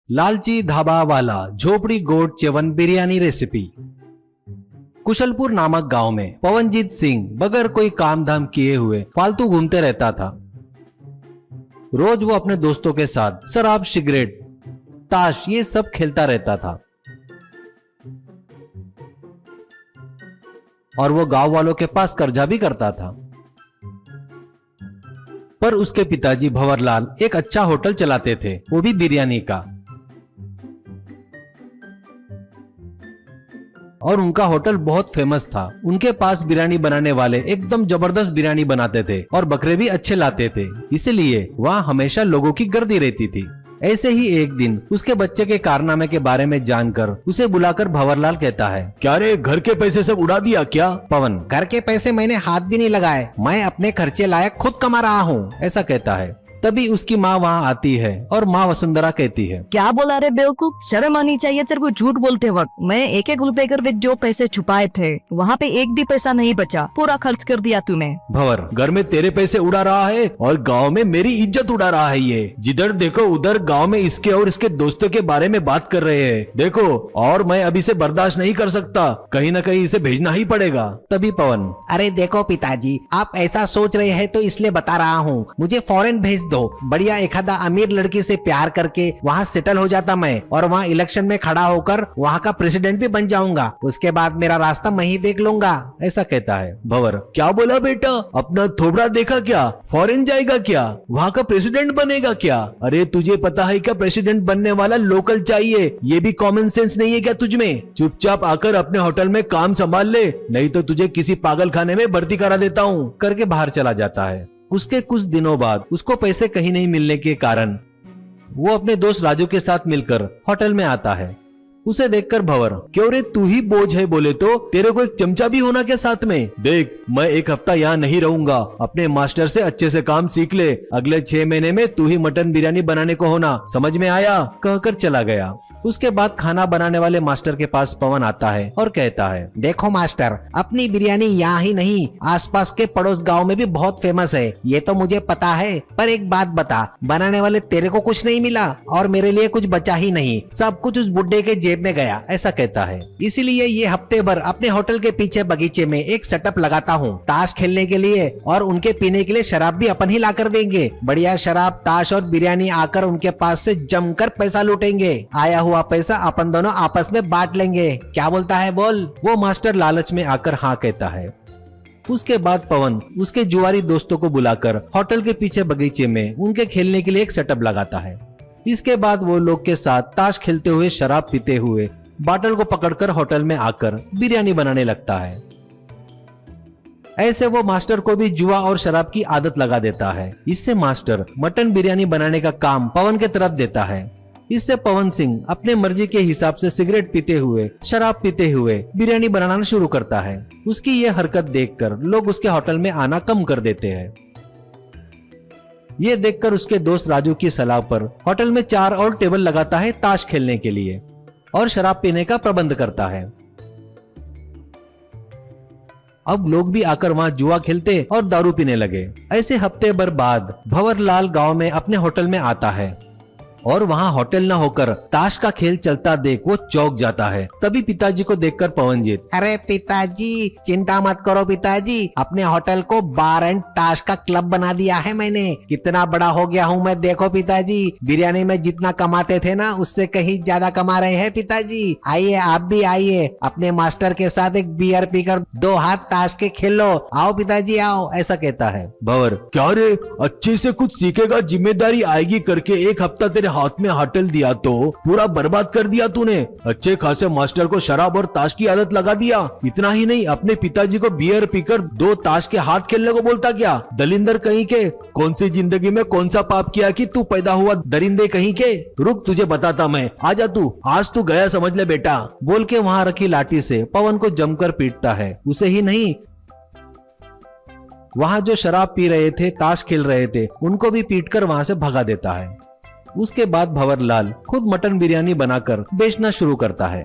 लालची ढाबा वाला झोपड़ी गोट चेवन बिरयानी रेसिपी। कुशलपुर नामक गांव में पवनजीत सिंह बगैर कोई काम धाम किए हुए फालतू घूमते रहता था। रोज वो अपने दोस्तों के साथ शराब, सिगरेट, ताश ये सब खेलता रहता था और वो गांव वालों के पास कर्जा भी करता था। पर उसके पिताजी भंवरलाल एक अच्छा होटल चलाते थे, वो भी बिरयानी का। और उनका होटल बहुत फेमस था। उनके पास बिरयानी बनाने वाले एकदम जबरदस्त बिरयानी बनाते थे और बकरे भी अच्छे लाते थे, इसलिए वहाँ हमेशा लोगों की गर्दी रहती थी। ऐसे ही एक दिन उसके बच्चे के कारनामे के बारे में जानकर उसे बुलाकर भंवरलाल कहता है, क्या रे, घर के पैसे सब उड़ा दिया क्या? पवन, घर के पैसे मैंने हाथ भी नहीं लगाए, मैं अपने खर्चे लायक खुद कमा रहा हूँ, ऐसा कहता है। तभी उसकी माँ वहाँ आती है और माँ वसुंधरा कहती है, क्या बोला रे बेवकूफ, शर्म आनी चाहिए तेरे को झूठ बोलते वक्त। मैं एक एक रुपए कर जो पैसे छुपाए थे वहाँ पे एक भी पैसा नहीं बचा, पूरा खर्च कर दिया तूने। भंवर, घर में तेरे पैसे उड़ा रहा है और गांव में मेरी इज्जत उड़ा रहा है। ये जिधर देखो उधर गांव में इसके और इसके दोस्तों के बारे में बात कर रहे हैं, देखो, और मैं अभी से बर्दाश्त नहीं कर सकता, कहीं न कहीं इसे भेजना ही पड़ेगा। तभी पवन, अरे देखो पिताजी, आप ऐसा सोच रहे हैं तो इसलिए बता रहा हूँ, मुझे फॉरेन भेज दो, बढ़िया एक आधा अमीर लड़की से प्यार करके वहाँ सेटल हो जाता मैं और वहाँ इलेक्शन में खड़ा होकर वहाँ का प्रेसिडेंट भी बन जाऊंगा, उसके बाद मेरा रास्ता मैं ही देख लूंगा, ऐसा कहता है। भंवर, क्या बोला बेटा, अपना थोबड़ा देखा क्या? फॉरेन जाएगा क्या? वहाँ का प्रेसिडेंट बनेगा क्या? अरे तुझे पता है क्या, प्रेसिडेंट बनने वाला लोकल चाहिए, ये भी कॉमन सेंस नहीं है क्या तुझमें? चुपचाप आकर अपने होटल में काम संभाल ले, नहीं तो तुझे किसी पागल खाने में भर्ती करा देता हूँ, करके बाहर चला जाता है। उसके कुछ दिनों बाद उसको पैसे कहीं नहीं मिलने के कारण वो अपने दोस्त राजू के साथ मिलकर होटल में आता है। उसे देखकर भंवर, क्यों रे, तू ही बोझ है, बोले तो तेरे को एक चमचा भी होना क्या साथ में? देख, मैं एक हफ्ता यहाँ नहीं रहूंगा, अपने मास्टर से अच्छे से काम सीख ले, अगले 6 महीने में तू ही मटन बिरयानी बनाने को होना, समझ में आया? कहकर चला गया। उसके बाद खाना बनाने वाले मास्टर के पास पवन आता है और कहता है, देखो मास्टर, अपनी बिरयानी यहाँ ही नहीं आसपास के पड़ोस गांव में भी बहुत फेमस है, ये तो मुझे पता है, पर एक बात बता, बनाने वाले तेरे को कुछ नहीं मिला और मेरे लिए कुछ बचा ही नहीं, सब कुछ उस बुड्ढे के जेब में गया, ऐसा कहता है। इसीलिए ये हफ्ते भर अपने होटल के पीछे बगीचे में एक सेटअप लगाता हूँ ताश खेलने के लिए, और उनके पीने के लिए शराब भी अपन ही ला कर देंगे, बढ़िया शराब, ताश और बिरयानी आकर उनके पास से जमकर पैसा लूटेंगे, आया हुआ पैसा अपन दोनों आपस में बांट लेंगे, क्या बोलता है बोल? वो मास्टर लालच में आकर हाँ कहता है। उसके बाद पवन उसके जुआरी दोस्तों को बुलाकर होटल के पीछे बगीचे में उनके खेलने के लिए एक सेटअप लगाता है। इसके बाद वो लोग के साथ ताश खेलते हुए, शराब पीते हुए, बॉटल को पकड़कर होटल में आकर बिरयानी बनाने लगता है। ऐसे वो मास्टर को भी जुआ और शराब की आदत लगा देता है। इससे मास्टर मटन बिरयानी बनाने का काम पवन के तरफ देता है। इससे पवन सिंह अपने मर्जी के हिसाब से सिगरेट पीते हुए, शराब पीते हुए बिरयानी बनाना शुरू करता है। उसकी ये हरकत देखकर लोग उसके होटल में आना कम कर देते हैं। ये देखकर उसके दोस्त राजू की सलाह पर होटल में 4 और टेबल लगाता है ताश खेलने के लिए और शराब पीने का प्रबंध करता है। अब लोग भी आकर वहाँ जुआ खेलते और दारू पीने लगे। ऐसे हफ्ते भर बाद भंवरलाल गांव में अपने होटल में आता है और वहाँ होटल न होकर ताश का खेल चलता देख वो चौंक जाता है। तभी पिताजी को देखकर पवनजीत, अरे पिताजी, चिंता मत करो पिताजी, अपने होटल को बार एंड ताश का क्लब बना दिया है मैंने, कितना बड़ा हो गया हूँ मैं, देखो पिताजी, बिरयानी में जितना कमाते थे ना उससे कहीं ज्यादा कमा रहे हैं पिताजी, आइए आप भी आइए, अपने मास्टर के साथ एक बियर पीकर 2 हाथ ताश के खेल लो, आओ पिताजी आओ, ऐसा कहता है। भंवर, क्या रे, अच्छे से कुछ सीखेगा, जिम्मेदारी आएगी करके एक हफ्ता तेरे हाथ में होटल दिया तो पूरा बर्बाद कर दिया तूने। अच्छे खासे मास्टर को शराब और ताश की आदत लगा दिया। इतना ही नहीं, अपने पिताजी को बियर पीकर 2 ताश के हाथ खेलने को बोलता क्या? दलिंदर कहीं के, कौन सी जिंदगी में कौन सा पाप किया कि तू पैदा हुआ दरिंदे कहीं के? रुक, तुझे बताता मैं, आजा तू, आज तू गया समझ ले बेटा, बोल के वहाँ रखी लाठी से पवन को जमकर पीटता है। उसे ही नहीं, वहाँ जो शराब पी रहे थे, ताश खेल रहे थे, उनको भी पीटकर वहाँ से भगा देता है। उसके बाद भंवरलाल खुद मटन बिरयानी बनाकर बेचना शुरू करता है।